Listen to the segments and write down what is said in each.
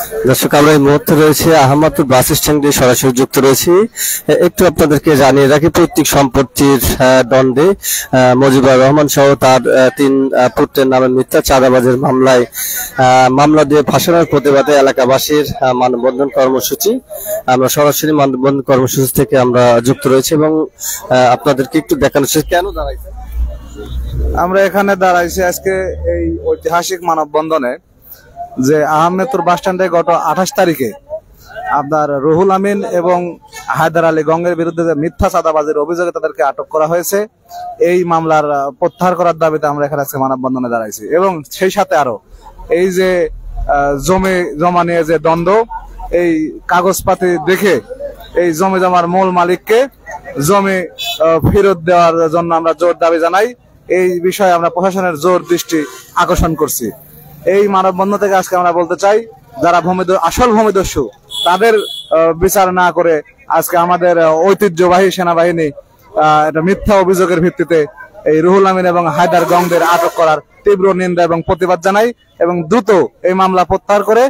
দর্শক, আমরা এই মুহূর্তে রয়েছে আহমদপুর বাস স্ট্যান্ড দিয়ে সরাসরি যুক্ত রয়েছি। একটু আপনাদেরকে জানিয়ে রাখি, পৈতৃক সম্পত্তির দ্বন্দ্বে মুজিবুর রহমান সহ তার 3 পুত্রের নামে মিথ্যা চাঁদাবাজের মামলা দিয়ে ফাঁসানোর প্রতিবাদে এলাকাবাসীর মানববন্ধন কর্মসূচি। আমরা সরাসরি মানববন্ধন কর্মসূচি থেকে আমরা যুক্ত রয়েছি এবং আপনাদেরকে একটু দেখানোর চেষ্টা। কেন দাঁড়াইছেন? আমরা এখানে দাঁড়াইছি আজকে এই ঐতিহাসিক মানববন্ধনে, যে আহমেদপুর বাস স্ট্যান্ডে গত 28 তারিখে আপনার রুহুল আমিন এবং হায়দার আলী গঙ্গের বিরুদ্ধে যে মিথ্যা চাঁদাবাজির অভিযোগে তাদেরকে আটক করা হয়েছে, এই মামলার প্রত্যাহার করার দাবিতে আমরা এখানে আজকে মানববন্ধনে দাঁড়াইছি। এবং সেই সাথে আরো এই যে জমি জমা নিয়ে যে দ্বন্দ্ব, এই কাগজপাতি দেখে এই জমি জমার মূল মালিককে জমি ফেরত দেওয়ার জন্য আমরা জোর দাবি জানাই। এই বিষয়ে আমরা প্রশাসনের জোর দৃষ্টি আকর্ষণ করছি। এই মানববন্ধন থেকে আজকে আমরা বলতে চাই, যারা আসল ভূমিদস্যু তাদের বিচার না করে আজকে আমাদের ঐতিহ্যবাহী সেনাবাহিনী একটা মিথ্যা অভিযোগের ভিত্তিতে এই রুহুল আমিন এবং হায়দার গঙ্গদের আটক করার তীব্র নিন্দা এবং প্রতিবাদ জানাই এবং দ্রুত এই মামলা প্রত্যাহার করে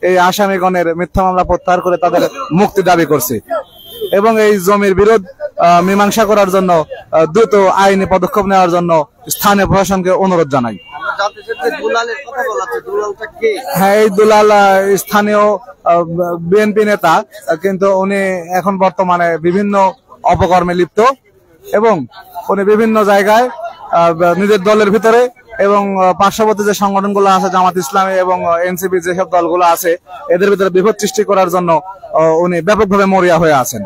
এই আসামিগণের মিথ্যা মামলা প্রত্যাহার করে তাদের মুক্তি দাবি করছি এবং এই জমির বিরোধ মীমাংসা করার জন্য দ্রুত আইনি পদক্ষেপ নেওয়ার জন্য স্থানীয় প্রশাসনকে অনুরোধ জানাই। হ্যাঁ, এই দুলাল স্থানীয় বিএনপি নেতা, কিন্তু উনি এখন বর্তমানে বিভিন্ন অপকর্মে লিপ্ত এবং উনি বিভিন্ন জায়গায় নিজের দলের ভিতরে এবং পার্শ্ববর্তী যে সংগঠনগুলো আছে, জামাত ইসলামী এবং এনসিপি যেসব দলগুলো আছে, এদের ভিতরে বিভেদ সৃষ্টি করার জন্য উনি ব্যাপকভাবে মরিয়া হয়ে আছেন।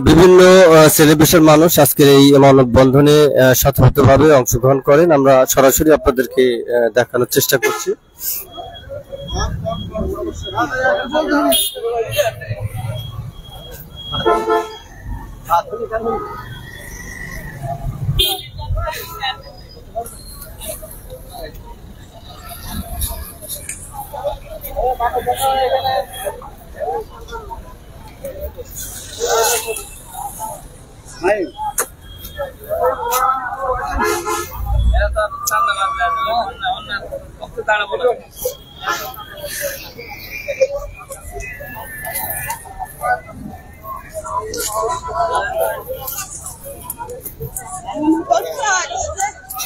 বিভিন্ন সেলিব্রেশন মানুষ আজকের এই মানববন্ধনে স্বতঃস্ফূর্তভাবে অংশগ্রহণ করেন। আমরা সরাসরি আপনাদেরকে দেখানোর চেষ্টা করছি।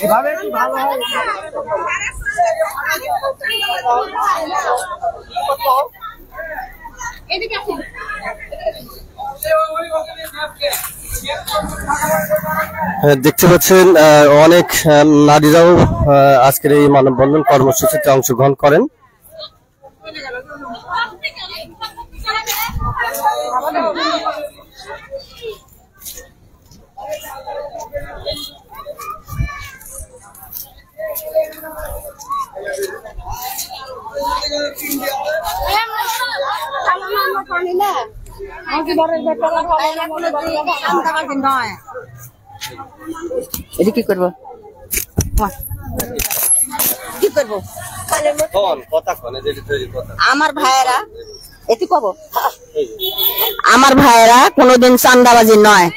এভাবে কি ভালো হয়? দেখতে পাচ্ছেন অনেক নারীরাও আজকের এই মানববন্ধন কর্মসূচিতে অংশগ্রহণ করেন। এটা কি করবো, কি করবো? আমার ভাইয়েরা এটি কব, আমার ভাইয়েরা কোনোদিন চান্দাবাজি নয়।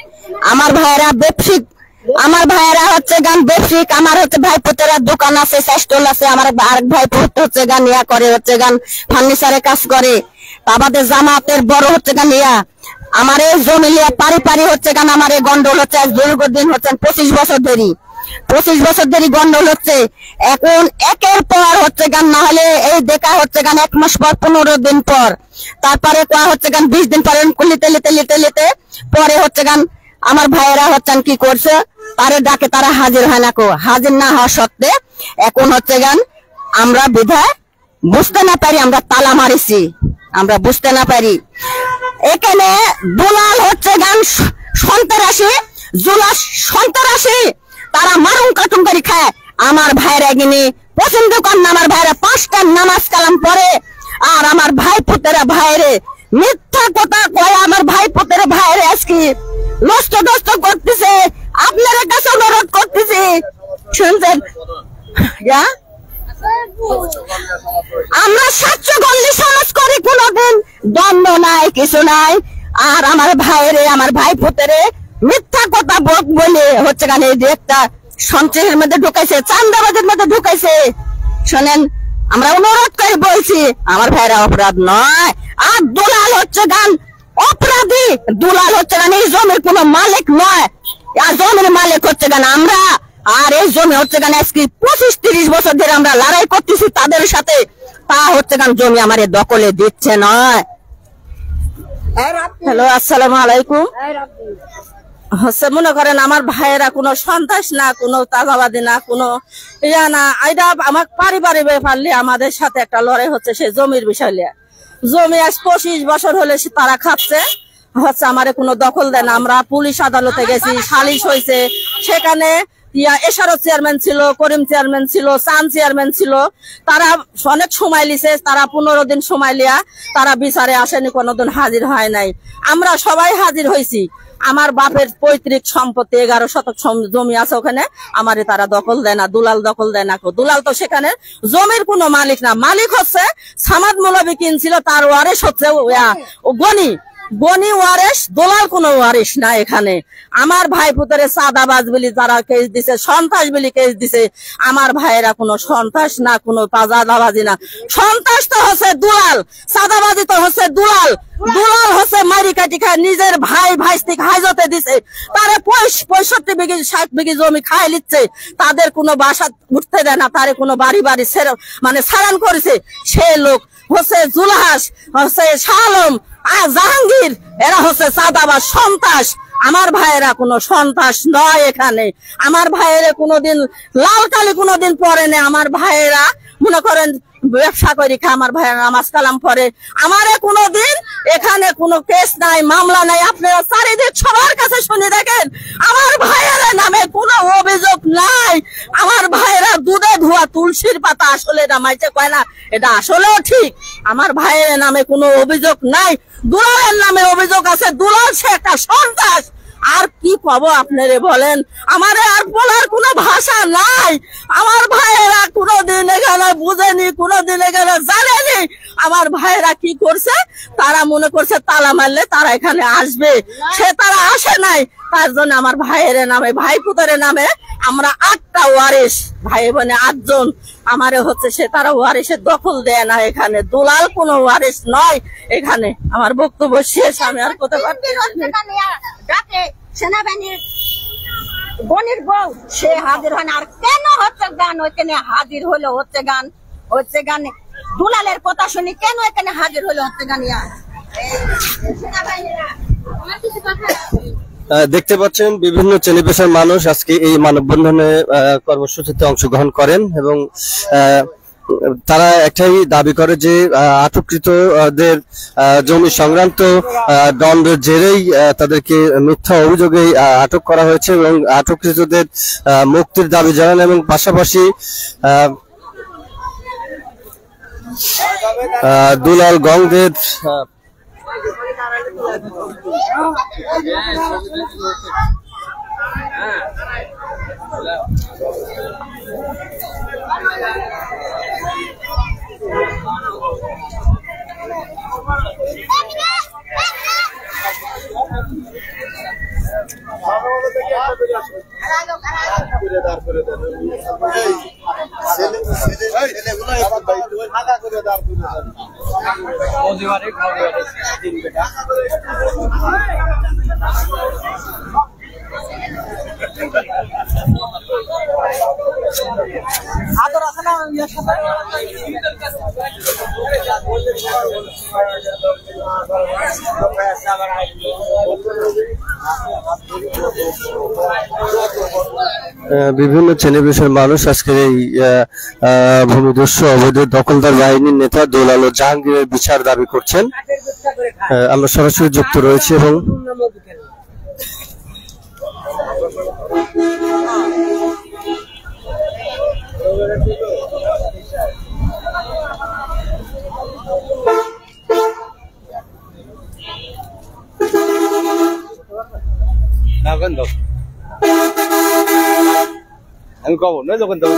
আমার ভাইয়েরা ব্যবসায়িক, আমার ভাইয়েরা হচ্ছে গান ব্যবসায়িক। আমার হচ্ছে ভাইপোতেরা দোকান আছে, স্টল আছে। আমার আরেক ভাইপোতে হচ্ছে গান ইয়া করে, হচ্ছে গান ফার্নিচারে কাজ করে। আমাদের জামাতের বড় হচ্ছে গান ইয়া, আমার এই জমি লিয়া পারি পারি হচ্ছে গান আমার এই গন্ডল হচ্ছে আজ দীর্ঘদিন হচ্ছে 25 বছর ধরে, 25 বছর ধরে গন্ডল হচ্ছে। এখন একের পর হচ্ছে গান না হলে এই দেখা হচ্ছে গান 1 মাস পর, 15 দিন পর, তারপরে কোয়া হচ্ছে গান 20 দিন পরে লিতে লিতে লিতে লিতে পরে হচ্ছে গান আমার ভাইয়েরা হচ্ছেন কি করছে, তারে ডাকে তারা হাজির হয় না। হাজির না হওয়া সত্ত্বে এখন হচ্ছে গান আমরা বিধায় বুঝতে না পারি, আমরা তালা মারিছি, আমরা বুঝতে না পারি। এখানে দুলাল হচ্ছে গান সন্ত্রাসী, জুলাস সন্ত্রাসী, তারা মারুন কাটুন করে খায়। আমার ভাইরা গিনি পছন্দ করেন না। আমার ভাইরা 5টা নামাজ কালাম পড়ে, আর আমার ভাই পুতেরা ভাইরে মিথ্যা কথা কয়। আমার ভাই পুতেরা ভাইরে আজকে নষ্ট নষ্ট করতেছে। আপনার কাছে অনুরোধ করতেছি, শুনছেন? আমরা স্বাচ্ছগন্ধি সমাজ করি, কোনদিন জমিও নাই, কিছু নাই। আর আমার ভাইরে, আমার ভাই পুতেরে মিথ্যা কথা বলে হচ্ছে গান এই যে একটা সন্ত্রাসের মধ্যে ঢুকাইছে, চান্দাবাজের মধ্যে ঢুকাইছে। শোনেন, আমরা অনুরোধ করে বলছি, আমার ভাইরা অপরাধ নয়। আর দুলাল হচ্ছে গান অপরাধী, দুলাল হচ্ছে গান এই জমির কোনো মালিক নয়, আর জমির মালিক হচ্ছে গান আমরা। আর এই জমি হচ্ছে গান আজকে 25-30 বছর ধরে আমরা লড়াই করতেছি তাদের সাথে, তা হচ্ছে গান জমি আমার দখলে দিচ্ছে নয়। হ্যালো, আসসালামু আলাইকুম। হচ্ছে মনে করেন আমার ভাইয়েরা কোনো সন্ত্রাস না, কোনো তাজাবাদী না, কোনো ইয়া না। এটা আমার পারিবারিক ব্যাপার নিয়ে আমাদের সাথে একটা লড়াই হচ্ছে সেই জমির বিষয় নিয়ে। জমি আজ 25 বছর হলে তারা খাচ্ছে, হচ্ছে আমারে কোনো দখল দেয় না। আমরা পুলিশ আদালতে গেছি, সালিশ হয়েছে, সেখানে এশারত চেয়ারম্যান ছিল, করিম চেয়ারম্যান ছিল, চান চেয়ারম্যান ছিল, তারা অনেক সময় লিছে। তারা 15 দিন সময় লিয়া তারা বিচারে আসেনি, কোনোদিন হাজির হয় নাই। আমরা সবাই হাজির হয়েছি। আমার বাপের পৈতৃক সম্পত্তি 11 শতক জমি আছে, ওখানে আমারে তারা দখল দেয় না, দুলাল দখল দেয় না। দুলাল তো সেখানে জমির কোনো মালিক না, মালিক হচ্ছে সামাদ মৌলবী কিনছিল, তার ওয়ারিশ হচ্ছে গনি ওয়ারিশ, দোলাল কোনো ওয়ারিশ না এখানে। আমার ভাই পুতরে সাদাবাজ বলি যারা কেস দিছে, সন্ত্রাস বলি কেস দিছে, আমার ভাইয়েরা কোনো সন্ত্রাস না, কোনো তাজাবাজি না। সন্ত্রাস তো হচ্ছে দুলাল, সাদাবাজি তো হচ্ছে দুলাল। দুলাল হচ্ছে মারি কাটি খায়, নিজের ভাই ভাইস্তিক হাজতে দিছে, তারে 65 বিঘি 60 বিঘি জমি খাই লিচ্ছে, তাদের কোনো বাসা উঠতে দেয় না, তারে কোনো বাড়ি মানে সারান করেছে। সে লোক হচ্ছে জুলহাস, হচ্ছে শালম আর জাহাঙ্গীর, এরা হচ্ছে সাদাবাজ, সন্ত্রাস। আমার ভাইয়েরা কোনো সন্ত্রাস নয় এখানে। আমার ভাইয়েরা কোনোদিন লাল কালি কোনোদিন পরে নেই। আমার ভাইয়েরা মনে করেন ব্যবসা করে খা, আমার ভাইয়েরা নামাজ কালাম পড়ে। আমারে কোনোদিন এখানে কোনো কেস নাই, মামলা নাই। আপনারা চারিদিক সবার কাছে শুনে দেখেন, আমার ভাইয়েরা নামে কোনো অভিযোগ নাই। আমার ভাইয়েরা দুধে ধোয়া তুলসীর পাতা, আসলে এটা মাইতে কয় না, এটা আসলেও ঠিক। আমার ভাইয়ের নামে কোনো অভিযোগ নাই, দুলালের নামে অভিযোগ আছে। দুলাল সে একটা সন্ত্রাস। আর কি কব আপনারে বলেন, আমার আর বলার কোনো ভাষা নাই। আমার ভাইয়েরা কোনোদিন এখানে বুঝেনি, কোনোদিন এখানে জানেনি। আমার ভাইয়েরা কি করছে, তারা মনে করছে তালা মারলে তারা এখানে আসবে, সে তারা আসে নাই। তার জন্য আমার ভাইয়ের নামে, ভাই পুতরের নামে আমরা 8টা ওয়ারিশ, ভাই বোনে 8 জন আমারে হচ্ছে সে তারা ওয়ারিশের দখল দেয় না এখানে। দুলাল কোনো ওয়ারিশ নয় এখানে। আমার বক্তব্য শেষ, আমি আর কথা পারছি সেনাবাহিনীর বনির বউ সে হাজির হয় না। আর কেন হচ্ছে গান ওইখানে হাজির হলো, হচ্ছে গান দুলালের কথা শুনি কেন এখানে হাজির হলো, হচ্ছে গান সেনাবাহিনীরা। দেখতে পাচ্ছেন বিভিন্ন শ্রেণী পেশার মানুষ আজকে এই মানববন্ধনে কর্মসূচিতে অংশগ্রহণ করেন এবং তারা একটাই দাবি করে যে আটককৃতদের জমি সংক্রান্ত দণ্ডের জেরেই তাদেরকে মিথ্যা অভিযোগে আটক করা হয়েছে এবং আটককৃতদের মুক্তির দাবি জানান এবং পাশাপাশি দুলাল গংদের বিভিন্ন শ্রেণী পেশার মানুষ আজকের এই ভূমিদস্যু অবৈধ দখলদার বাহিনীর নেতা দুলাল ও জাহাঙ্গীরের বিচার দাবি করছেন। আমরা সরাসরি যুক্ত রয়েছি এবং আমি কব না যখন তখন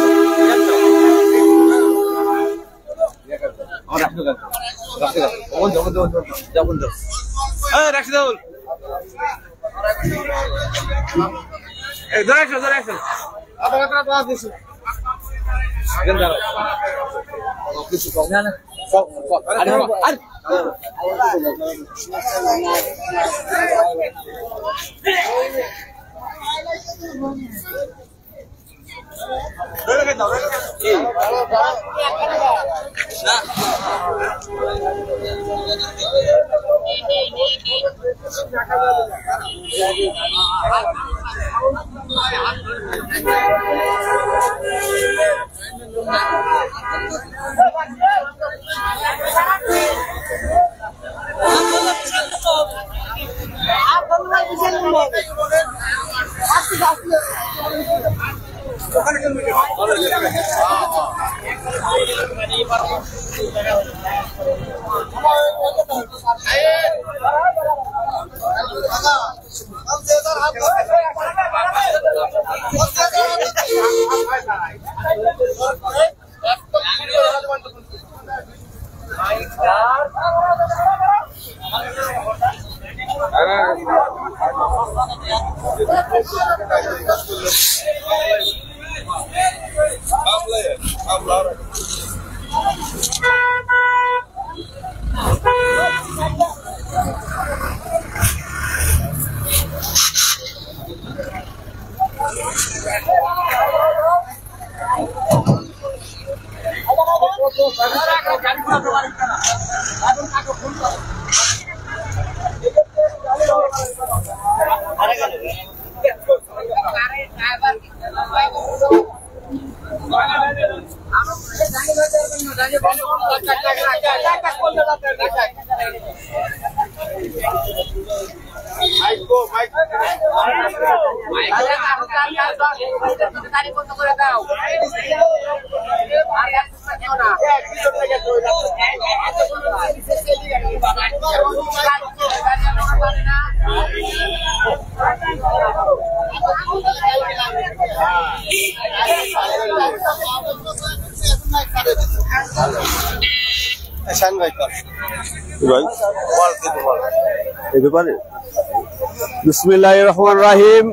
বিসমিল্লাহির রহমানির রহিম।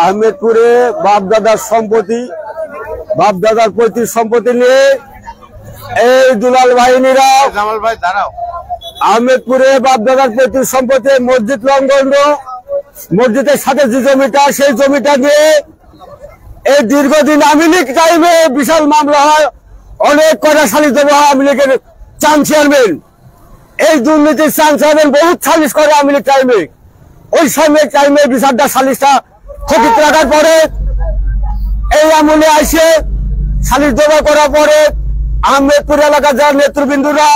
আহমেদপুরে বাপদাদার সম্পত্তি, বাপদাদার পৈতৃক সম্পত্তি নিয়ে এই দুলাল বাহিনীরা জামাল ভাই দাঁড়াও। আহমেদপুরে বাপদাদার পৈতৃক সম্পত্তি মসজিদ লঙ্ঘন, মসজিদের সাথে যে জমিটা, সেই জমিটা নিয়ে এই দীর্ঘদিন আওয়ামী লীগ টাইমে বিশাল মামলা হয়, অনেক কটা সালিশ দেওয়া হয়। আওয়ামী লীগের চান চেয়ারম্যান এই দুর্নীতির চান চেয়ারম্যান বহুত সালিশ করে আওয়ামী লীগ টাইমে। ওই সময় টাইমে বিচারটা সালিশটা স্থগিত রাখার পরে এই আমলে আসে সালিশ দেওয়া করার পরে আহমেদপুর এলাকার যারা নেতৃবৃন্দরা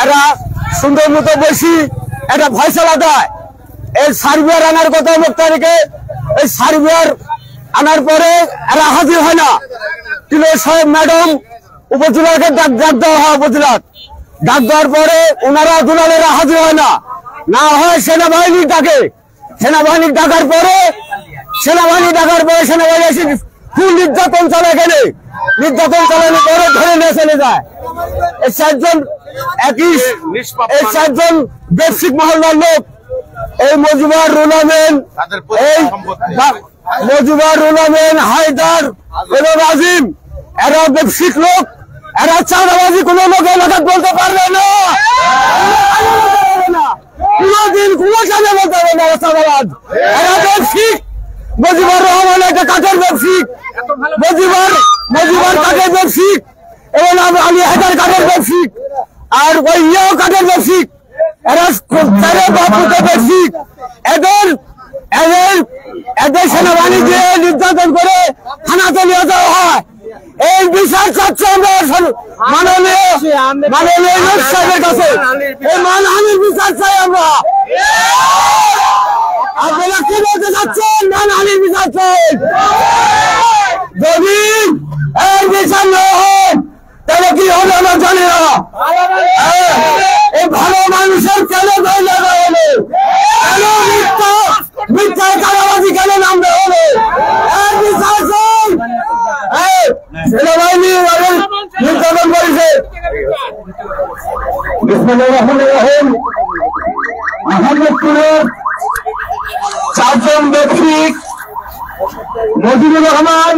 এরা সুন্দর মতো বেশি একটা ফয়সালা দেয়। এই সার্ভেয়ার আনার কথা 9 তারিখে, এই সার্ভেয়ার আনার পরে এরা হাজির হয় না। তিলক সাহেব ম্যাডাম উপজেলাকে ডাক দেওয়া হয়, উপজেলার ডাক দেওয়ার পরে ওনারা দুলালেরা হাজির হয় না, না হয় সেনাবাহিনীর ডাকে। সেনাবাহিনী ডাকার পরে সেনাবাহিনী এসে খুব নির্যাতন চালায়, এখানে নির্যাতন চালানোর পরে ধরে নিয়ে চলে যায়। এই 4 জন বেসিক মহল্লার লোক, এই মজিবর রুল আমিন, হায়দার, আজিম, এরা বেসিক লোক, এরা চাঁদাবাজি কোন লোক এলাকায় বলতে পারবে না, কোনদিন কোন কাজে বলতে পারবে না। চাঁদাবাজ এরা বেসিক। মজিবর রহমান একটা কাঠের ব্যবসিক, মজিবর কাঠের ব্যবসিক, এবং আলী হায়দার কাঠের ব্যবসিক, আর ওই ইয়েও কাঠের ব্যবসিক। এরা ব্যবসিক। এদের সেনাবাহিনী দিয়ে নির্যাতন করে থানাতে নিয়ে যাওয়া হয়। এই বিচার চাচ্ছে আমরা মাননীয় সাহেবের কাছে, এই মানহানির বিচার চাই আমরা। আপনারা কি বলতে চাচ্ছেন? মানহানির বিচার চাই। যদি এই বিচার না হয় তাহলে কি হবে আমরা জানি না। এই ভালো মানুষের কেন দৌড়া হলো, কেন মিথ্যায় কারাবাজি কেন নামবে হলো, বিচার চাই। সেনাবাহিনী নির্যাতন করেছে, বিসমিল্লাহির রহমানির রহিম। আহমেদপুরের 4 জন ব্যবসায়িক মজিবুর রহমান,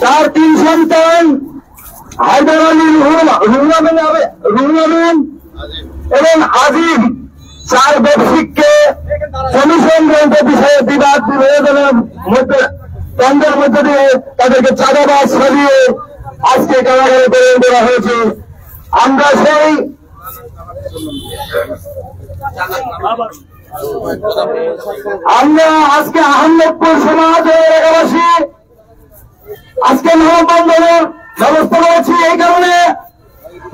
তার 3 সন্তান হায়দার আলী, রুহুল আমিন এবং আজিম, 4 ব্যবসায়িককে জমি সংক্রান্ত বিষয়ে বিবাদ বিভেদনের মধ্যে দ্বন্দ্বের মধ্যে দিয়ে তাদেরকে চাঁদাবাজ সাজিয়ে আজকে কারাগারে প্রেরণ করা হয়েছে। আমরা সেই আজকে আহমেদপুর সমাজ এলাকাবাসী আজকে মানববন্ধনের ব্যবস্থা করেছি। এই কারণে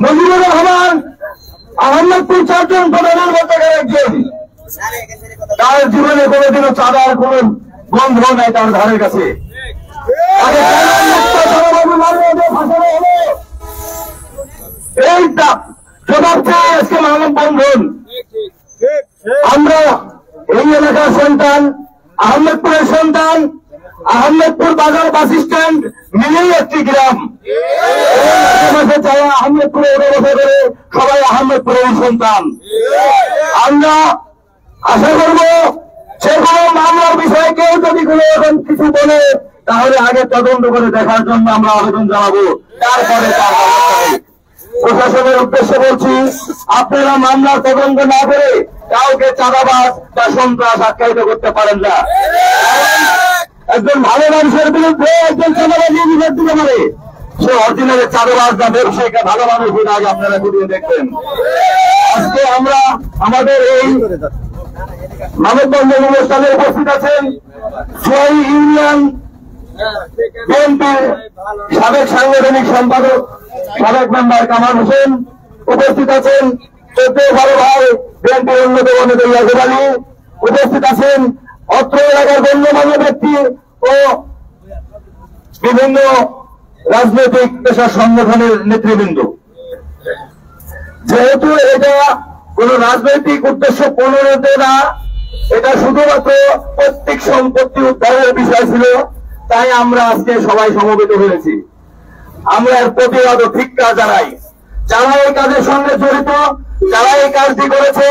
মজিবুর রহমান আহমেদপুর 4 জন প্রধানের মধ্যে একজন, তার জীবনে কোনোদিনও চাঁদার কোন বন্ধ নাই তার ধারের কাছে। এই জবাব চাই আজকে মানববন্ধন। আমরা এই এলাকার সন্তান, আহমেদপুরের সন্তান, আহমেদপুর বাজার বাস স্ট্যান্ড মিলেই একটি গ্রাম। আহমেদপুরে বসে করে সবাই আহমেদপুরের সন্তান। আমরা আশা করব সে কোনো মামলার বিষয়ে কেউ যদি কোনো এখন কিছু বলে তাহলে আগে তদন্ত করে দেখার জন্য আমরা আবেদন জানাবো, তারপরে প্রশাসনের উদ্দেশ্যে বলছি, আপনারা মামলার তদন্ত না করে কাউকে চাঁদাবাজ বা সন্ত্রাস আখ্যায়িত করতে পারেন না। একজন ভালো মানুষের বিরুদ্ধে একজন চাঁদাবাজি বিচার দিতে পারে, সে অরিজিনালের চাঁদাবাজ বা ব্যবসায়ীকে ভালো মানুষ বলে আগে আপনারা ঘুরিয়ে দেখবেন। আজকে আমরা আমাদের এই মানববন্ধন অনুষ্ঠানে উপস্থিত আছেন সোহাই ইউনিয়ন বিএনপির সাবেক সাংগঠনিক সম্পাদক, সাবেক মেম্বার কামাল হোসেন, উপস্থিত আছেন 14 ভাই বিএনপির অন্যতম নেতা ইয়াকুব আলী, উপস্থিত আছেন অত্র এলাকার গণ্যমান্য ব্যক্তি ও বিভিন্ন রাজনৈতিক পেশা সংগঠনের নেতৃবৃন্দ। যেহেতু এটা কোন রাজনৈতিক উদ্দেশ্য প্রণোদিত না, এটা শুধুমাত্র পৈতৃক সম্পত্তি উদ্ধারের বিষয় ছিল, তাই আমরা আজকে সবাই সমবেত হয়েছি। আমরা এর প্রতিবাদ ও ধিক্কার জানাই। যারা এই কাজের সঙ্গে জড়িত, যারা এই কাজটি করেছে,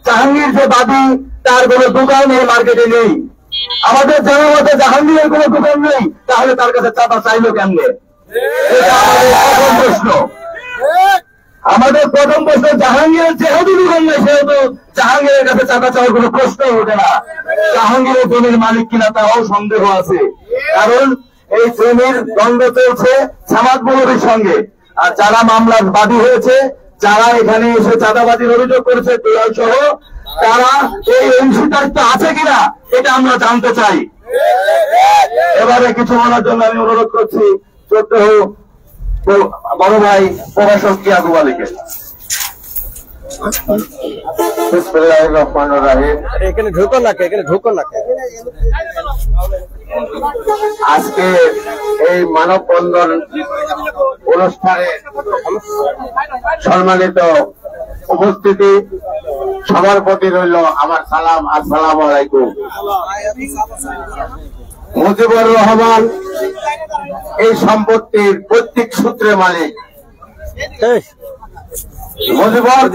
জাহাঙ্গীর যে বাদী, তার কোন দোকান এই মার্কেটে নেই। আমাদের জানা মতে জাহাঙ্গীরের কোন দোকান নেই, তাহলে তার কাছে চাঁদা চাইলো কেমনে? এটা আমাদের প্রথম প্রশ্ন। আমাদের প্রথম প্রশ্ন, জাহাঙ্গীরের যেহেতু দোকান নেই সেহেতু জাহাঙ্গীরের কাছে চাঁদা চাওয়ার কোন প্রশ্ন ওঠে না। জাহাঙ্গীরের জমির মালিক কিনা তাও সন্দেহ আছে, কারণ এই জমির দ্বন্দ্ব চলছে সামাদ মৌলবীর সঙ্গে। আর যারা মামলার বাদী হয়েছে, যারা এখানে এসে চাঁদাবাজির অভিযোগ করেছে দুলাল সহ, তারা এই অংশীদারিত্ব আছে কিনা এটা আমরা জানতে চাই। এবারে কিছু বলার জন্য আমি অনুরোধ করছি বড় ভাই প্রভাষক ইয়াকুব আলীকে। বিসমিল্লাহির রহমানির রহিম। এখানে ঢোকো না, এখানে ঢোকো না। আজকে এই মানববন্ধন অনুষ্ঠানে সম্মানিত উপস্থিতি, সবার প্রতি রইল আমার সালাম, আসসালামু আলাইকুম। মুজিবুর রহমান এই সম্পত্তির প্রত্যেক সূত্রে মালিক। মুজিবুর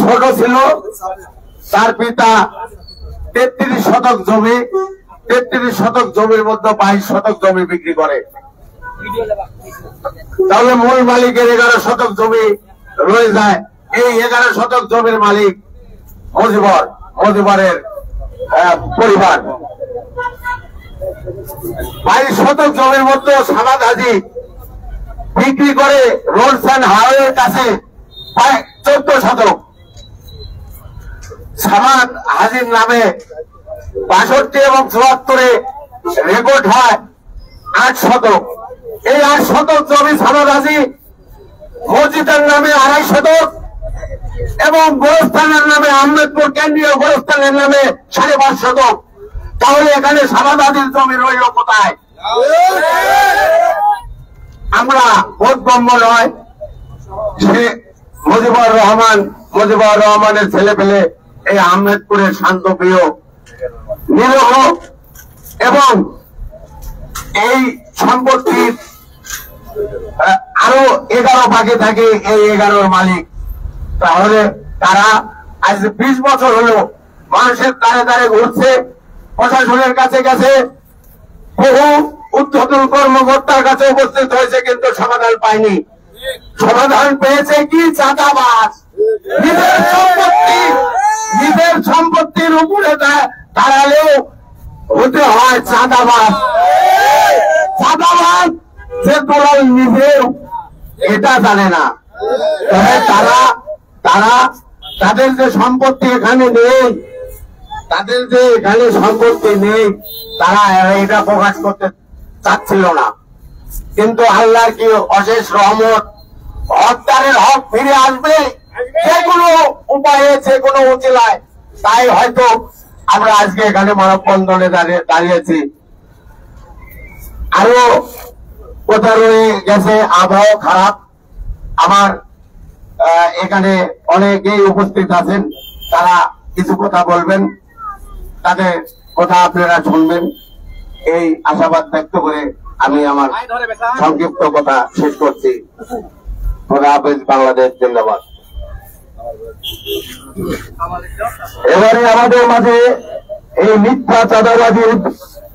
ছোট ছিল, তার পিতা 33 শতক জমি, 33 শতক জমির মধ্যে 22 শতক জমি বিক্রি করে। তাহলে মূল মালিকের 11 শতক জমি রয়ে যায়। এই 11 শতক জমির মালিক মুজিবুরের পরিবার। 22 শতক জমির মধ্যে সামাদ হাজি বিক্রি করে রোডস অ্যান্ড হাইওয়ের কাছে 14 শতক। সামাদ হাজির নামে 62 এবং 74-এ রেকর্ড হয় 8 শতক। এই 8 শতক জমি সামাদ হাজি মসজিদের নামে 2.5 শতক এবং গোরস্থানের নামে, আহমেদপুর কেন্দ্রীয় গোরস্থানের নামে 5.5 শতক। তাহলে এখানে সামাদ হাজির জমি রইল কোথায়? আমরা বোধগম্য নয়। সে মুজিবুর রহমানের ছেলে পেলে এই আহমেদপুরের শান্তপ্রিয়, নিরহ এবং এই সম্পত্তির আরো 11 ভাগে থাকে। এই 11-র মালিক তাহলে তারা আজ 20 বছর হলো মানুষের দ্বারে দ্বারে ঘুরছে, প্রশাসনের কাছে গেছে, বহু উদ্ধতন কর্মকর্তার কাছে উপস্থিত হয়েছে, কিন্তু সমাধান পায়নি। সমাধান পেয়েছে কি? চাঁদাবাজ। নিজের সম্পত্তির উপরে দাঁড়ালেও হতে হয় চাঁদাবাজ। চাঁদাবাজ যে দলাল নিজেও এটা জানে না। তবে তাদের যে সম্পত্তি এখানে নেই, তাদের যে এখানে সম্পত্তি নেই, তারা এটা প্রকাশ করতে চাচ্ছিল না। কিন্তু আল্লাহর কি অশেষ রহমত, হকদারের হক ফিরে আসবে যে কোনো উপায়ে, যে কোনো উচিলায়। তাই হয়তো আমরা আজকে এখানে মানববন্ধনে দাঁড়িয়েছি। আরো কোথা রয়ে গেছে, আবহাওয়া খারাপ। আমার এখানে অনেকেই উপস্থিত আছেন, তারা কিছু কথা বলবেন, তাদের কথা আপনারা শুনবেন, এই আশাবাদ ব্যক্ত করে আমি আমার সংক্ষিপ্ত কথা শেষ করছি। খোদা হাফেজ, বাংলাদেশ জিন্দাবাদ। এবারে আমাদের মাঝে এই মিথ্যা চাঁদাবাজির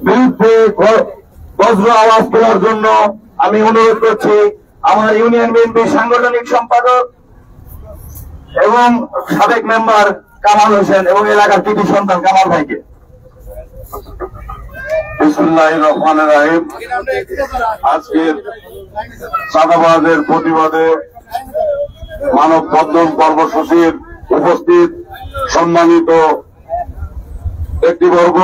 বিরুদ্ধে বজ্র আওয়াজ তোলার জন্য আমি অনুরোধ করছি আমার ইউনিয়ন বিএনপির সাংগঠনিক সম্পাদক এবং সাবেক মেম্বার কামাল হোসেন এবং এলাকার কৃতি সন্তান কামাল ভাইকে। বিসমিল্লাহির রহমানির রহিম। আজকের চাঁদাবাজের প্রতিবাদে মানববন্ধন কর্মসূচির উপস্থিত সম্মানিত ব্যক্তিবর্গ,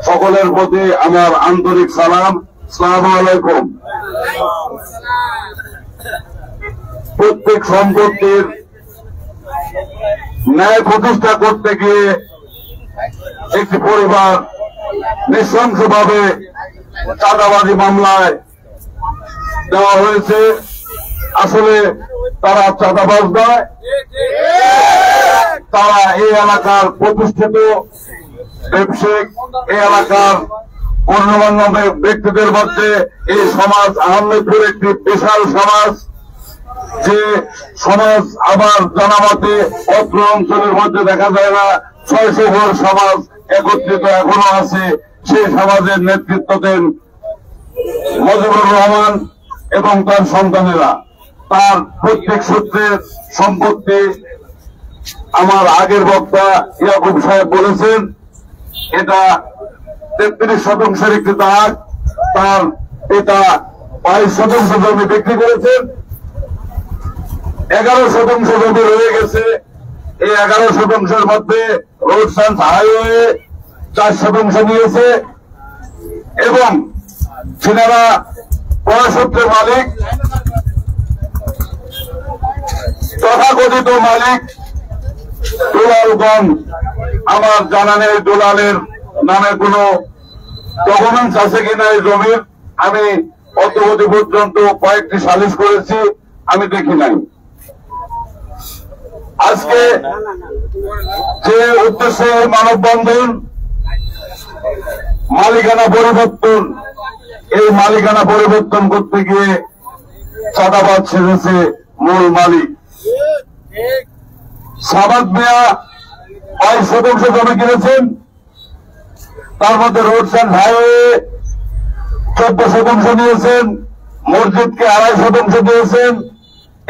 সকলের প্রতি আমার আন্তরিক সালাম। আসসালামু আলাইকুম। প্রত্যেক সম্পত্তির ন্যায় প্রতিষ্ঠা করতে গিয়ে একটি পরিবার নৃশংসভাবে চাঁদাবাজি মামলায় দেওয়া হয়েছে। আসলে তারা চাঁদাবাজ নয়, তারা এই এলাকার প্রতিষ্ঠিত ব্যবসায়িক, এই এলাকার গণ্যমান্য ব্যক্তিদের মধ্যে এই সমাজ আহমেদপুর একটি বিশাল সমাজ, যে সমাজ আবার জানামতে অত্র অঞ্চলের মধ্যে দেখা যায় না। 600 ঘর সমাজ একত্রিত এখনো আছে। সেই সমাজের নেতৃত্ব দেন মজিবুর রহমান এবং তার সন্তানেরা। তার প্রত্যেক সূত্রের সম্পত্তি আমার আগের বক্তা ইয়াকুব সাহেব বলেছেন, এটা 33 শতাংশের একটি দাগ। তার পিতা 22 শতাংশ জমি বিক্রি করেছেন, 11 শতাংশ জমি রয়ে গেছে। এই 11 শতাংশের মধ্যে রোড সায়েন্স হাইওয়ে 4 শতাংশ নিয়েছে এবং সিনারা পরাসূত্রের মালিক, তথাকথিত মালিক দুলালগঞ্জ। আমার জানা নেই দুলালের নামে কোন ডকুমেন্টস আছে কিনা এই জমির। আমি অদ্যাবধি পর্যন্ত কয়েকটি সালিশ করেছি, আমি দেখি নাই। আজকে যে উদ্দেশ্যে মানববন্ধন, মালিকানা পরিবর্তন, এই মালিকানা পরিবর্তন করতে গিয়ে চাঁদাবাজ সেজেছে মূল মালিক। সাবাদ মিয়া 22 শতাংশ জমি কিনেছেন, তার মধ্যে রোড সায়েন্স হাইওয়ে 14 শতাংশ নিয়েছেন, মসজিদকে 2.5 শতাংশ দিয়েছেন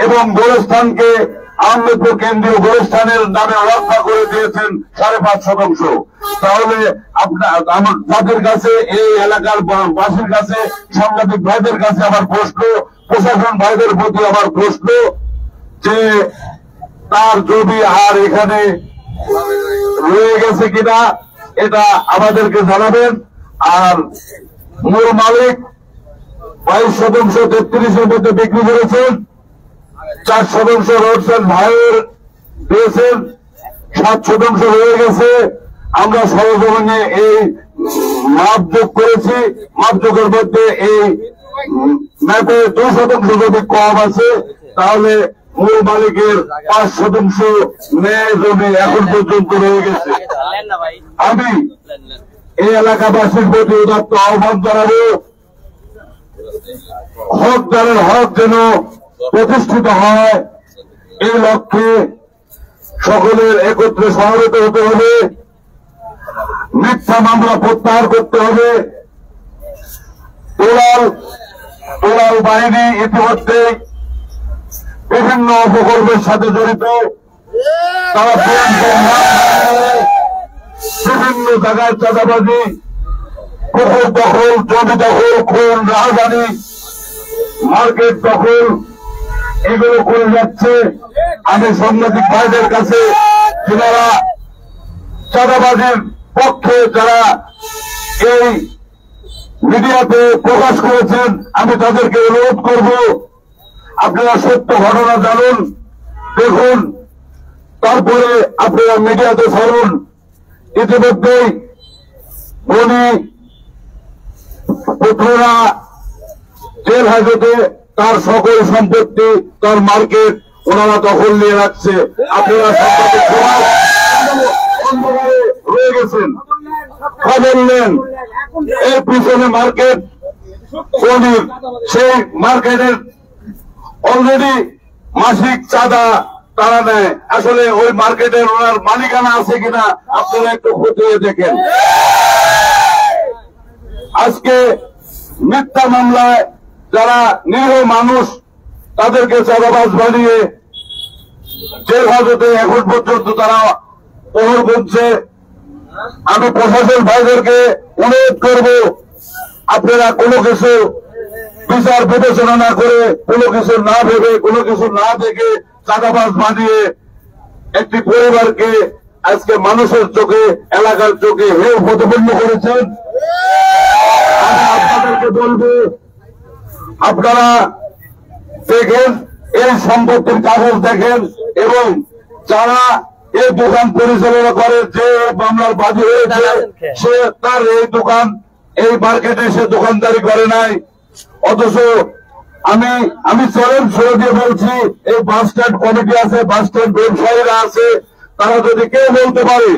এবং গোরস্থানকে আহমেদপুর কেন্দ্রীয় গোরস্থানের নামে রক্ষা করে দিয়েছেন 5.5 শতাংশ। তাহলে আমার তাদের কাছে, এই এলাকার বাসীর কাছে, সাংবাদিক ভাইদের কাছে আমার প্রশ্ন, প্রশাসন ভাইদের প্রতি আমার প্রশ্ন, যে তার জমি আর এখানে রয়ে গেছে কিনা এটা আমাদেরকে জানাবেন। আর মূল মালিক 22 শতাংশ 33-এর মধ্যে বিক্রি করেছেন, 4 শতাংশ রোড সায়েন্স ভাইয়ের দিয়েছেন, 7 শতাংশ রয়ে গেছে। আমরা সরজমিনে এই মাপযোগ করেছি, মাপযোগের মধ্যে এই ম্যাপে 2 শতাংশ যদি কম আছে, তাহলে মূল মালিকের 5 শতাংশ ন্যায় জমি এখন পর্যন্ত রয়ে গেছে। আমি এই এলাকাবাসীর প্রতি উদাত্ত আহ্বান জানাবো, হকদারের হক যেন প্রতিষ্ঠিত হয়, এই লক্ষ্যে সকলের একত্রে সমবেত হতে হবে, মিথ্যা মামলা প্রত্যাহার করতে হবে। তোলাল বাহিনী ইতিমধ্যে বিভিন্ন অপকর্মের সাথে জড়িত, তারা বিভিন্ন জায়গায় চাঁদাবাজি, পুকুর দখল, জমি দখল, খুন, রাজধানী, মার্কেট দখল এগুলো করে যাচ্ছে। আমি সাংবাদিক ভাইদের কাছে যারা চাঁদাবাজির পক্ষে যারা এই মিডিয়াতে প্রকাশ করেছেন, আমি তাদেরকে অনুরোধ করব, আপনারা সত্য ঘটনা জানুন, দেখুন, তারপরে আপনারা মিডিয়াতে ছাড়ুন। ইতিমধ্যেই উনি পুত্ররা জেল হাজতে তার সকল সম্পত্তি, তার মার্কেট ওনারা দখল নিয়ে রাখছে। আপনারা রয়ে গেছেন, খবর নেন। এর পিছনে মার্কেট উনি সেই মার্কেটের অলরেডি মাসিক চাঁদা তারা নেয়। আসলে ওই মার্কেটের ওনার মালিকানা আছে কিনা আপনারা একটু খতিয়ে দেখেন। আজকে মিথ্যা মামলায় যারা নিরীহ মানুষ তাদেরকে চাঁদাবাজ বানিয়ে জেল হাজতে এখন পর্যন্ত তারা প্রহর করছে। আমি প্রশাসন ভাইদেরকে অনুরোধ করব, আপনারা কোনো কিছু বিচার বিবেচনা না করে, কোনো কিছু না ভেবে, কোনো কিছু না দেখে চাঁদাবাজ বানিয়ে একটি পরিবারকে আজকে মানুষের চোখে, এলাকার চোখে হেয় প্রতিপন্ন করেছেন। আমি আপনাদেরকে বলবো, আপনারা দেখেন, এই সম্পত্তির কাগজ দেখেন, এবং যারা এই দোকান পরিচালনা করে, যে মামলার বাদী হয়েছে, সে তার এই দোকান, এই মার্কেটে সে দোকানদারি করে নাই। অথচ আমি চরম সুরে দিয়ে বলছি, এই বাস স্ট্যান্ড কমিটি আছে, বাস স্ট্যান্ড ব্যবসায়ীরা আছে, তারা যদি কেউ বলতে পারে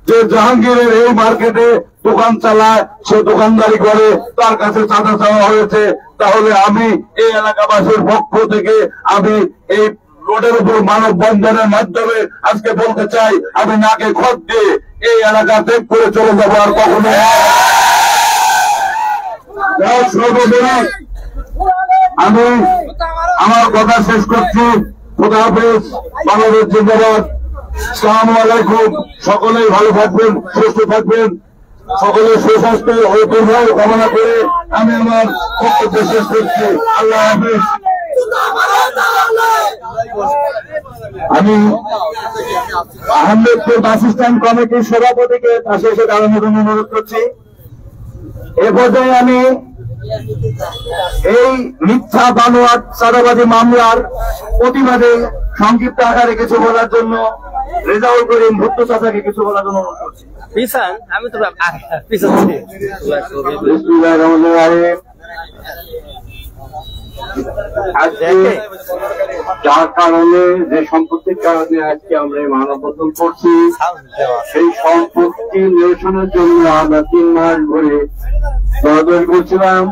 যে জাহাঙ্গীরের এই মার্কেটে দোকান চালায়, সে দোকানদারি করে, তার কাছে চাঁদা চাওয়া হয়েছে, তাহলে আমি এই এলাকাবাসীর পক্ষ থেকে আমি এই রোডের উপর মানববন্ধনের মাধ্যমে আজকে বলতে চাই, আমি নাকে খত দিয়ে এই এলাকা ত্যাগ করে চলে যাবো। আর কখনো আমি আমার কথা শেষ করছি। খোদা হাফেজ, বাংলাদেশ জিন্দাবাদ। আসসালামু আলাইকুম। সকলেই ভালো থাকবেন, সুস্থ থাকবেন, সকলের সুস্বাস্থ্য ও দীর্ঘায়ু কামনা করে আমি আমার বক্তব্য শেষ করছি। আল্লাহ হাফেজ। আমি আহমেদপুর বাস স্ট্যান্ড কমিটির সভাপতিকে পাশে এসে দাঁড়ানোর জন্য অনুরোধ করছি। এ পর্যায়ে আমি এই মিথ্যা বানোয়াট চাঁদাবাজি মামলার প্রতিবাদে সংক্ষিপ্ত আকারে কিছু বলার জন্য রেজাউল করিম ভুট্টো চাচাকে কিছু বলার জন্য অনুরোধ করছি। আমি তো পিছন আজকে যার কারণে, যে সম্পত্তির কারণে আজকে আমরা এই মানববন্ধন করছি, সেই সম্পত্তি নিরসনের জন্য আমরা 3 মাস ধরে দৌড়াদৌড়ি করছিলাম।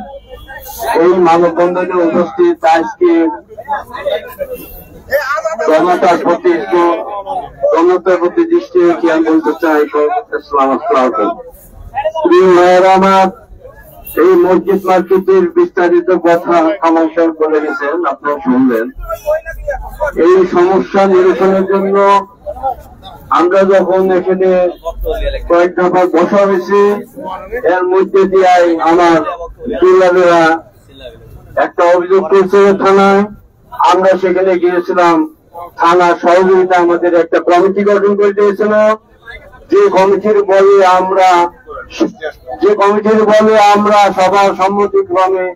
এই মানববন্ধনে উপস্থিত আজকে জনতার প্রতি দৃষ্টি রেখে আমি বলতে চাই, প্রিয় ভাইয়েরা আমার, এই মসজিদ মার্কেটের বিস্তারিত কথা কামাল সাহেব বলে গেছেন, আপনারা শুনলেন। এই সমস্যা নিরসনের জন্য আমরা যখন এখানে কয়েক দফা বসা হয়েছি, এর মধ্যে দিয়ে আমার জিল্লাদেরা একটা অভিযোগ করছে থানায়। আমরা সেখানে গিয়েছিলাম, থানা সহযোগিতা আমাদের একটা কমিটি গঠন করে দিয়েছিল, যে কমিটির বলে আমরা সবার সম্মতিক্রমে,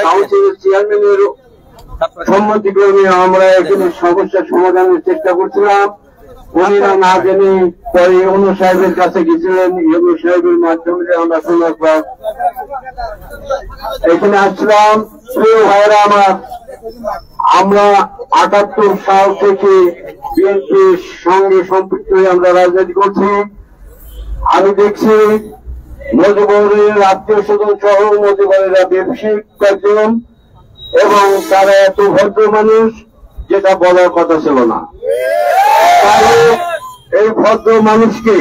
কাউন্সিলের চেয়ারম্যানের সম্মতিক্রমে আমরা এখানে সমস্যার সমাধানের চেষ্টা করছিলাম। উনিরা না জেনে পরে অনু সাহেবের কাছে গেছিলেন, অনু সাহেবের মাধ্যমে আমরা এখানে আসলাম। প্রিয় ভাইরা আমার, আমরা 78 সাল থেকে বিএনপির সঙ্গে সম্পৃক্ত হয়ে আমরা রাজনীতি করছি। আমি দেখছি মজিবরের আত্মীয় স্বজন সহ মজিবরেরা ব্যবসায়িক কয়েকজন, এবং তারা এত ভদ্র মানুষ, যেটা বলার কথা ছিল না। তাহলে এই ভদ্র মানুষকে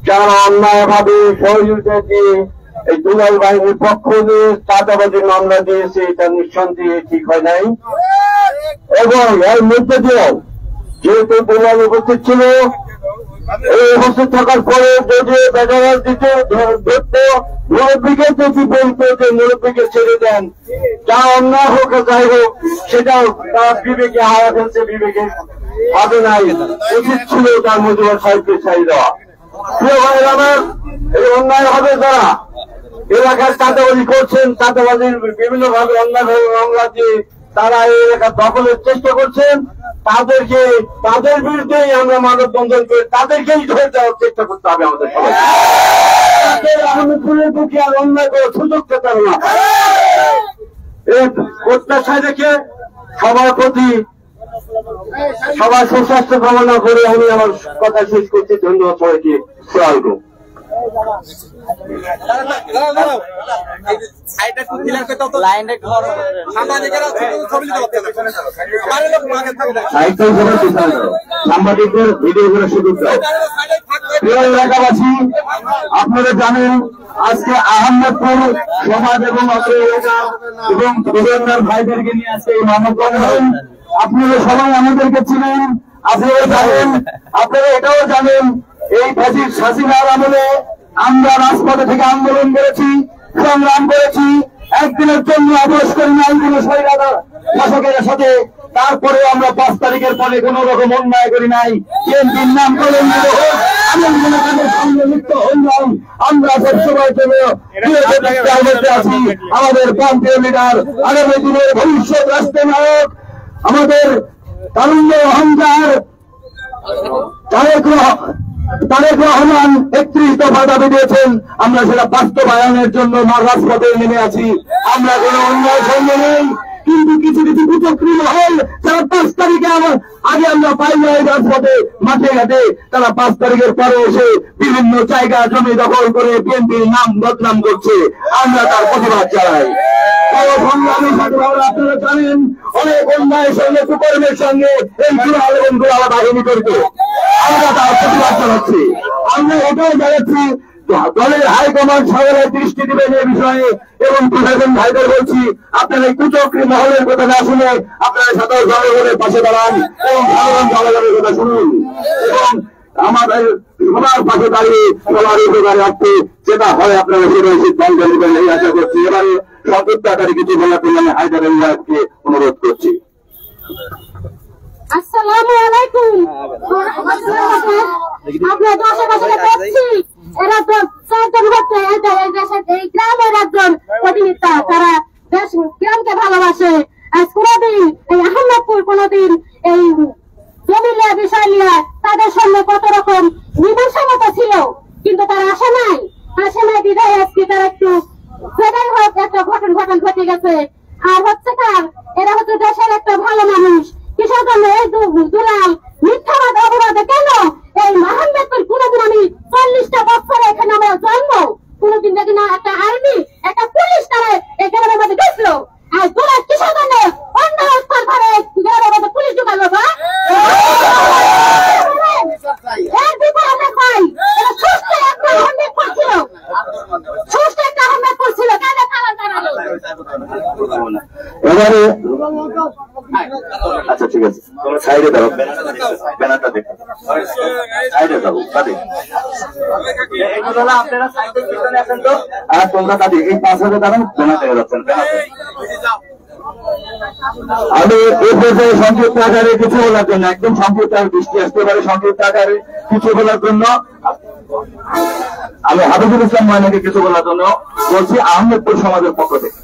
যারা অন্যায় ভাবে সহযোগিতা দিয়ে এই দুলাল বাহিনীর পক্ষ নিয়ে চাঁদাবাজির মামলা দিয়েছে, এটা নিঃসন্দেহে ঠিক হয় নাই। এবং এর মধ্যে দিয়েও যেহেতু দুলাল উপস্থিত ছিল, এই উপস্থিত থাকার পরে যদি বেজার দিতে ধরতো, মুরব্বীকে যদি বলতো যে মুরব্বীকে ছেড়ে দেন, যা অন্যায় হোক যাই হোক সেটাও তার বিবেকে হারা ফেলছে, বিবেকে হবে নাই, উচিত ছিল তার মজুর সাহিত্যের চাই দেওয়া। প্রিয় ভাইয়ের আমার, এই অন্যায় হবে যারা এলাকার চাঁদাবাজি করছেন, চাঁদাবাজির বিভিন্ন ভাবে অন্যায় মামলা দিয়ে তারা এই এলাকা দখলের চেষ্টা করছেন, তাদের বিরুদ্ধেই আমরা মানববন্ধন করে তাদেরকেই ধরে দেওয়ার চেষ্টা করতে হবে আমাদের সবাই। আহমেদপুরের বুকে আর অন্যায় করে সুযোগ পেতে হবে না। এই প্রত্যাশায় রেখে সবার প্রতি সবার সুস্বাস্থ্য কামনা করে আমি আমার কথা শেষ করছি। ধন্যবাদ সবাইকে। আসসালামু সাংবাদিকদের ভিডিও করে সুযোগ দাও। প্রিয় এলাকাবাসী, আপনারা জানেন আজকে আহমেদপুর সমাজ এবং অত্র এলাকা এবং বিভিন্ন ভাইদেরকে নিয়ে আজকে এই মানববন্ধন। আপনারা সবাই আমাদেরকে চিনেন, আপনারা জানেন, আপনারা এটাও জানেন এই ফ্যাসিস্ট হাসিনার আমলে আমরা রাজপথে থেকে আন্দোলন করেছি, সংগ্রাম করেছি, একদিনের জন্য অবশ করি নাই কোন শাসকের সাথে। তারপরে আমরা 5 তারিখের পরে কোন রকম অন্যায় করি নাই, বিএনপির নাম কলঙ্কিত হোক, এমন কোন কাজের সঙ্গে লিপ্ত হই নাই। আমরা সবসময় জন্য আছি আমাদের প্রান্তীয় লিডার, আগামী দিনের ভবিষ্যৎ রাষ্ট্রনায়ক আমাদের তারুণ্য অহংকার তারেক রহমান 31 দফা দাবি দিয়েছেন, আমরা সেটা বাস্তবায়নের জন্য রাজপথে নেমে আছি। আমরা কোন অন্যায় সঙ্গে নেই, কিন্তু কিছু কিছু কুচক্রী মহল যারা 5 তারিখে আগে আমরা পাই নাই রাজপথে মাঠে ঘাটে, তারা 5 তারিখের পরে এসে বিভিন্ন জায়গা জমি দখল করে বিএনপির নাম বদনাম করছে। আমরা তার প্রতিবাদ চালাই। আপনারা জানেন অনেক অন্যায়ের সঙ্গে কুকর্মের সঙ্গে এই দুলাল এবং দুলাল বাহিনী করতে আমরা তার প্রতিবাদ জানাচ্ছি। আমরা এটাও জানাচ্ছি দলের হাইকমান্ড সকলের দৃষ্টি দিবেন এই বিষয়ে এবং প্রশাসন ভাইদের বলছি, আপনারা এই কুচক্রী মহলের কথা না শুনে আপনারা সাধারণ জনগণের পাশে দাঁড়ান এবং সাধারণ জনগণের কথা শুনুন এবং আমাদের সবার পাশে দাঁড়িয়ে সবার উপকারে আসতে যেটা হয় আপনারা সেটাই সিদ্ধান্ত নেবেন এই আশা করছি। এবারে সংক্ষিপ্ত আকারে কিছু বলার জন্য আমি হায়দার আলীকে অনুরোধ করছি। আসসালামু আলাইকুম। আপনার দশে বছরে দেখছি এরা তো 4 জন হচ্ছে এই গ্রামের একজন প্রতিনিধি, তারা দেশ গ্রামকে ভালোবাসে। আজ কোনদিন এই আহমেদপুর কোনদিন এই জমিলে বিষয় নিয়ে তাদের সামনে কত রকম বিমর্ষমতা ছিল, কিন্তু তারা আসে নাই বিদায় আজকে তারা একটু সেটাই হোক একটা ঘটন ঘটে গেছে। আর হচ্ছে তার এরা হচ্ছে দেশের একটা ভালো মানুষ। কিসের জন্য এই দুলাল মিথ্যাবাদ অপরাধে কেন এই আহমেদপুর কোনদিন আমি 40টা বছরে এখানে আমরা জন্ম কোনদিন দেখি না একটা আর্মি একটা পুলিশ তারা এই গ্রামের মধ্যে গেছিল। আর দুলাল কিসের জন্য অন্য স্থল ধরে গ্রামের মধ্যে পুলিশ ঢুকালো বা এর বিপর আমরা পাই এটা সুস্থ একটা আহমেদপুর ছিল, সুস্থ একটা আহমেদপুর ছিল কেন খালাল দাঁড়ালো। এবারে আচ্ছা ঠিক আছে, সাইডে দাও, ব্যানারটা দেখো, সাইডে দাও তাদের আপনারা সাইডে পিছনে আছেন তো, আর তোমরা তাদের এই পাশে দাঁড়ান, ব্যানার দেখে যাচ্ছেন। আমি এই পর্যায়ে সংক্ষিপ্ত আকারে কিছু বলার জন্য, একদম সংক্ষিপ্ত দৃষ্টি আসতে পারে সংক্ষিপ্ত আকারে কিছু বলার জন্য আমি হাফিজুল ইসলাম ময়নাকে কিছু বলার জন্য বলছি আহমেদপুর সমাজের পক্ষ থেকে।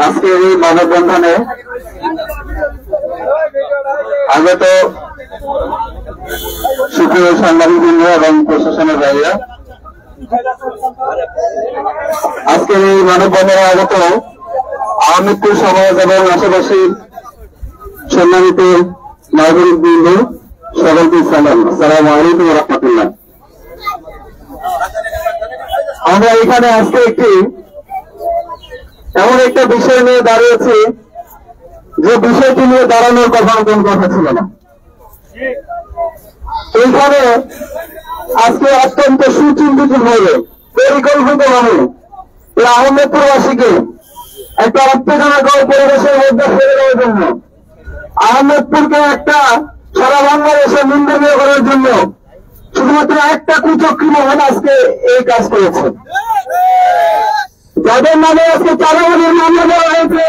আজকে এই মানববন্ধনে আগত সুপ্রিয় সাংবাদিকবৃন্দ এবং প্রশাসনের বাইরে আজকের এই মানববন্ধনে আগত আহমেদপুর সমাজ এবং আশেপাশের সম্মানিত নাগরিক বৃন্দ সকলকে সালাম। আসসালামু আলাইকুম ওয়া রাহমাতুল্লাহ। আমরা এখানে আজকে এমন একটা বিষয় নিয়ে দাঁড়িয়েছি যে বিষয়টি নিয়ে দাঁড়ানোর কোন কথা ছিল না। এইখানে আজকে অত্যন্ত সুচিন্তিত ভাবে পরিকল্পিত ভাবে এই আহমেদপুরবাসীকে একটা উত্তেজনাকর পরিবেশের মধ্যে ফেলে দেওয়ার জন্য, আহমেদপুরকে একটা সারা বাংলাদেশে নিন্দনীয় করার জন্য শুধুমাত্র একটা কুচক্রী মহল আজকে এই কাজ করেছে। যাদের নামে আজকে চাঁদাবাজির মামলা দেওয়া হয়েছে,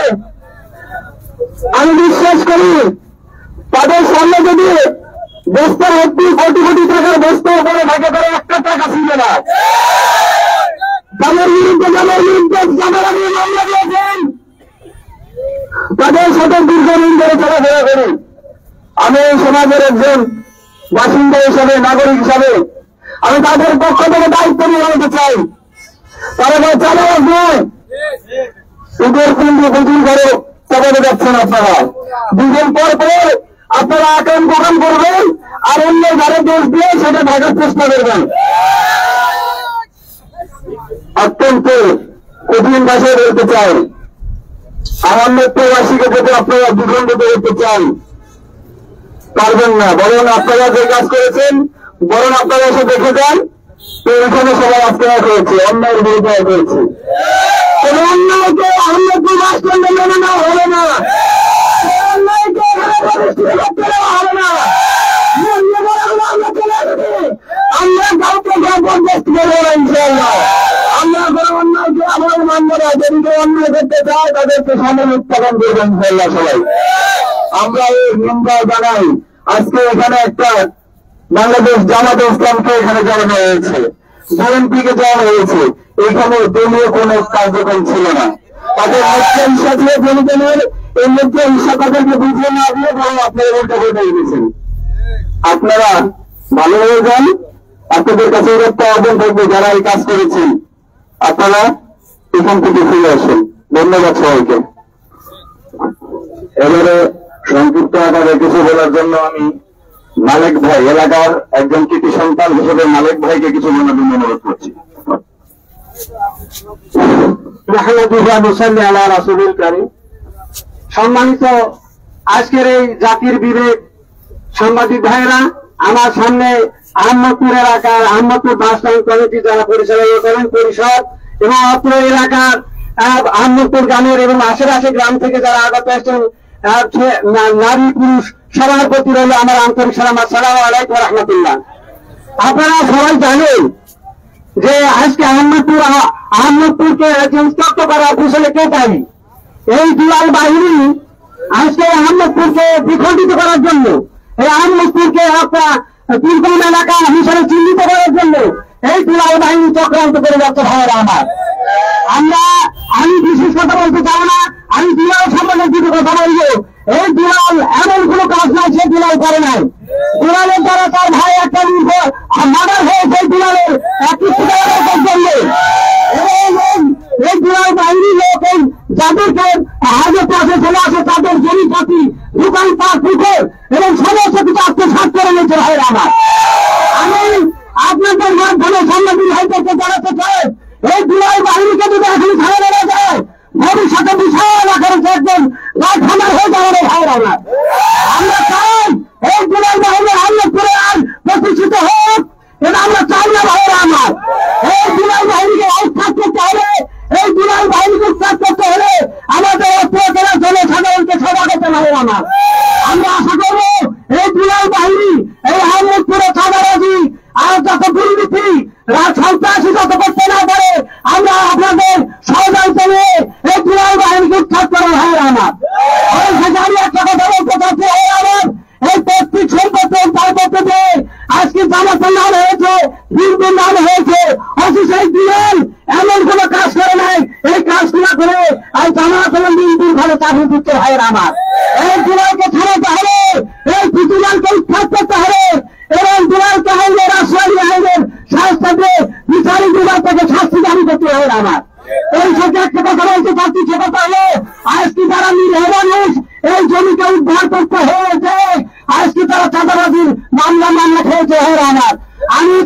আমি বিশ্বাস করি তাদের সামনে যদি বস্তা ভর্তি কোটি কোটি টাকার বস্তা উপরে থাকে, তারা একটা টাকা ছিল না। তাদের বিরুদ্ধে চাঁদাবাজির মামলা দিয়েছেন, তাদের সাথে দীর্ঘদিন ধরে চলাফেরা করি। আমি এই সমাজের একজন বাসিন্দা হিসাবে, নাগরিক হিসাবে আমি তাদের পক্ষ থেকে দায়িত্ব নিয়ে বলতে চাই, তারা চাঁদাবাজ নয়। ঈদের কেন্দ্রে বুঝিং করে চাপাতে যাচ্ছেন আপনারা। দুদিন পর পর আপনারা আকাম প্রকাম করবেন আর অন্য যারা দোষ দিয়ে সেটা ঢাকার চেষ্টা করবেন। অত্যন্ত কঠিন ভাষায় বলতে চাই, আহমেদপুরবাসীকে যদি আপনারা দ্বিখণ্ডিত করতে চান, পারবেন না। বরং আপনারা যে কাজ করেছেন, বরং আপনারা এসে দেখে যান তো এখানে সবাই আপনারা করেছে, অন্যায়ের বিরুদ্ধে করেছে। কোন অন্যায়কে আহমেদপুর বাস স্ট্যান্ডে মেনে নেওয়া হবে না, হবে না। আমরা কাউকে জবরদস্ত করবো না, ইনশাআল্লাহ। আমরা কোনো অন্যায়কে আমার মানব না, যদি কেউ অন্যায় করতে চায় তাদেরকে সামনে উত্থাপন করবো ইনশাআল্লাহ সবাই। আমরা এই নিন্দা জানাই। আজকে এখানে একটা বাংলাদেশ জামাত ইসলামকে এখানে জানানো হয়েছে, বিএনপিকে জানানো হয়েছে, এখানে দলীয় কোন কার্যক্রম ছিল না। তাদের মুখ্য হিসা ছিল জনগণের, এই মুখ্য হিসা তাদেরকে বুঝিয়ে না দিয়ে বরং আপনারা উল্টা করে দিয়েছেন। আপনারা ভালো হয়ে যান, আপনাদের কাছে একটা অর্জন থাকবে যারা এই কাজ করেছেন, আপনারা এখান থেকে ফিরে আসেন। ধন্যবাদ সবাইকে। এবারে সংক্ষিপ্ত আকারে কিছু বলার জন্য আমি মালিক ভাই, এলাকার একজন কৃতি সন্তান হিসেবে মালিক ভাইকে কিছু বলার জন্য অনুরোধ করছি। সম্মানিত আজকের এই জাতির বিবেক সাংবাদিক ভাইরা, আমার সামনে আহমদপুর এলাকার আহমদপুর বাস স্ট্যান্ড কমিটি যারা পরিচালনা করেন পরিষদ এবং অত্র এলাকার আহমদপুর গ্রামের এবং আশেপাশে গ্রাম থেকে যারা আগত আসছেন নারী পুরুষ সবার প্রতি রইল আমার আন্তরিক সালাম। আসসালামু আলাইকুম ওয়া রাহমাতুল্লাহ। আপনারা সবাই জানেন যে আজকে আহমদপুরকে স্তব্ধ করার পিছনে কে দায়ী? এই দুলাল বাহিনী আজকে আহমদপুরকে বিখণ্ডিত করার জন্য, এই আহমদপুরকে একটা দুর্গম এলাকা হিসেবে চিহ্নিত করার জন্য এই দুলাল বাহিনী চক্রান্ত করে যাচ্ছে ভাইয়েরা আমার। আমি বিশেষ কথা বলতে চাই না, আমি দুলাল সম্বন্ধে দুটো কথা বলবো। এই দুলাল এমন কোন কাজ নাই সে দুলাল করে নাই। দুলালের দ্বারা তার ভাই একটা মার্ডার হয়েছে দুলালের একটি জন্য। এই দুলাল বাহিনী লোক এই যাদেরকে হাজের পাশে চলে আসে তাদের জমিপাতি দোকান পাট পুকুর এবং সমস্ত কিছু আত্মসাৎ করে নিয়েছে ভাইয়েরা আমার। আমি আপনাদের মাধ্যমে সাংবাদিক ভাইদেরকে জানাতে চাই, এই দুলাল বাহিনীকে যদি এখন ছাড়া দেওয়া যায় ভবিষ্যতে বিশাল আকারে দেখবেন রাত খামার হয়ে যাবে ভাইয়েরা আমার। আমরা চাই এই দুলাল বাহিনী আহমদপুরে আর প্রতিষ্ঠিত হোক, এটা আমরা চাই না ভাইয়েরা আমার। এই দুলাল বাহিনীকে উৎখাত করতে হবে, এই দুলাল বাহিনীকে উৎখাত করতে হলে আমাদের অত্যাচারের জনসাধারণকে সভা করতে হবে আমার। আমরা আশা করবো এই দুলাল বাহিনী এই আহমদপুরে চাঁদাবাজি আর যত দুর্নীতি সন্ত্রাসী যত করতে না পারে আমরা আপনাদের সহযোগিতা নিয়ে এই দুলাল বাহিনীকে উৎখাত করা হয় আমার। আমি একটা কথা বলতে চাচ্ছি আমার, এই পৈতৃক সম্পত্তির দায়বদ্ধতে আজকে জামাতের নাম হয়েছে, বিএনপির নাম হয়েছে, অথচ এই দুলাল এমন কোন কাজ করে নাই। এই কাজগুলো করে আর জামাত এবং বিএনপির ঘরে চাকরি দিচ্ছে ভাইয়ের আমার। এই দুলালকে ছাড়াতে হবে, এই দুলালকে উৎখাত করতে হবে এবং দুলালকে আইনের আশ্রয় আইনের শাস্তি দিয়ে বিচার গাড়ি বিভাগ থেকে শাস্তি দাবি করতে হবে আমার। এই সাথে একটা কথা বলতে চাচ্ছি, সে কথা হলো আজকে যারা নিরীহ মানুষ এই জমিকে উদ্ধার করতে হয়েছে, আজকে তারা চাঁদাবাজির মামলা খেয়েছে হয় আমার। আমি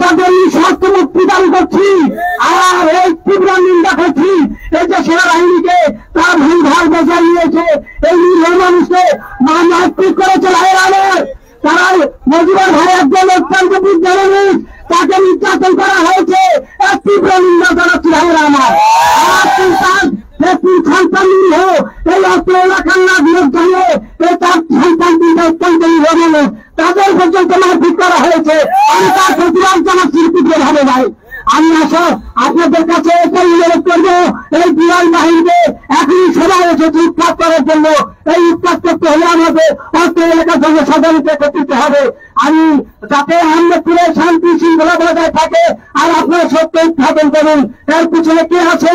তাদের নিঃস্বার্থ মুক্তি দান করছি আর এই তীব্র নিন্দা করছি। এই যে সেনাবাহিনীকে তার ভূমিভাগ বজায় নিয়েছে, এই নিরীহ মানুষকে মারপিট করেছে ভাইয়ের আমার। তারা মজিবর ভাই একজন অত্যন্ত বৃদ্ধ মানুষ, তাকে নির্যাতন করা হয়েছে, এক তীব্র নিন্দা জানাচ্ছি ভাইয়ের আমার। সন্তান নিরীহ এই অস্ত্র এলাকার না বিরোধ হয়ে তার সন্তান তিনটা অত্যন্ত নিরীহ মানুষ, তাদের পর্যন্ত মারপিট করা হয়েছে। আমি তার প্রতিবাদ জানাচ্ছি তীব্রভাবে ভাই। আমি আসো আপনাদের কাছে এটাই অনুরোধ করবো, এই বিমান বাহিনীকে এখনই সবাই এসেছে উৎখাত করার জন্য। এই উৎখাত করতে হলে আমাদের অস্ত্র এলাকার জনসাধারণকে একত্রিত হবে। আমি যাতে আহমেদপুরে শান্তি শৃঙ্খলা বজায় থাকে আর আপনারা সত্য উৎখাতন করুন। এর পিছনে কে আছে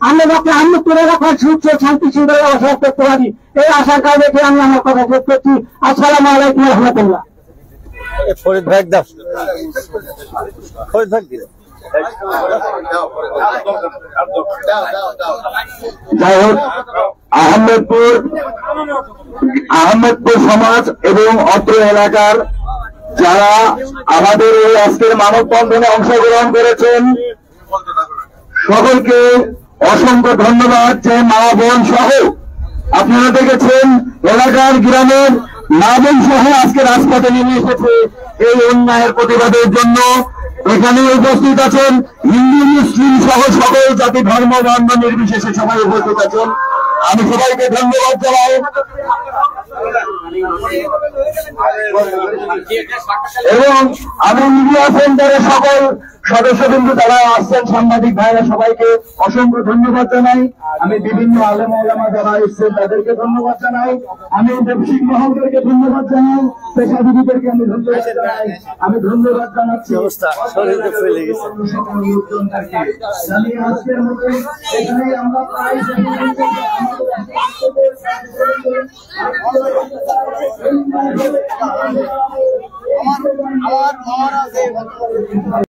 আমরা যাতে আহমেদপুরে রাখার সুস্থ শান্তি শৃঙ্খলা বজায় করতে পারি, এই আশার কারণে আমি আমার কথা শেষ করছি। আসসালামু আলাইকুম রহমতুল্লাহ। ফরিদ ভাই দাও, ফরিদ ভাই দিল। যাই হোক, আহমেদপুর সমাজ এবং অত্র এলাকার যারা আমাদের এই আজকের মানববন্ধনে অংশগ্রহণ করেছেন সকলকে অসংখ্য ধন্যবাদ। যে মা বোন সহ আপনারা দেখেছেন এলাকার গ্রামের মা বোন সহ আজকে রাজপথে নেমে এসেছে এই অন্যায়ের প্রতিবাদের জন্য। এখানে উপস্থিত আছেন হিন্দু মুসলিম সহ সকল জাতি ধর্ম বর্ণ নির্বিশেষে সবাই উপস্থিত আছেন। আমি সবাইকে ধন্যবাদ জানাই এবং আমি মিডিয়া সেন্টারের সকল সদস্যবৃন্দ যারা আসছেন, সাংবাদিক ভাইরা, সবাইকে অসংখ্য ধন্যবাদ জানাই। আমি বিভিন্ন আলেম ওলামা যারা এসছেন তাদেরকে ধন্যবাদ জানাই। আমি ব্যবসায়িক মহলদেরকে ধন্যবাদ জানাই, পেশাজীবীদেরকে আমি ধন্যবাদ জানাই। আমি ধন্যবাদ জানাচ্ছি আমি আজকের মতো এখানেই আমরা প্রায়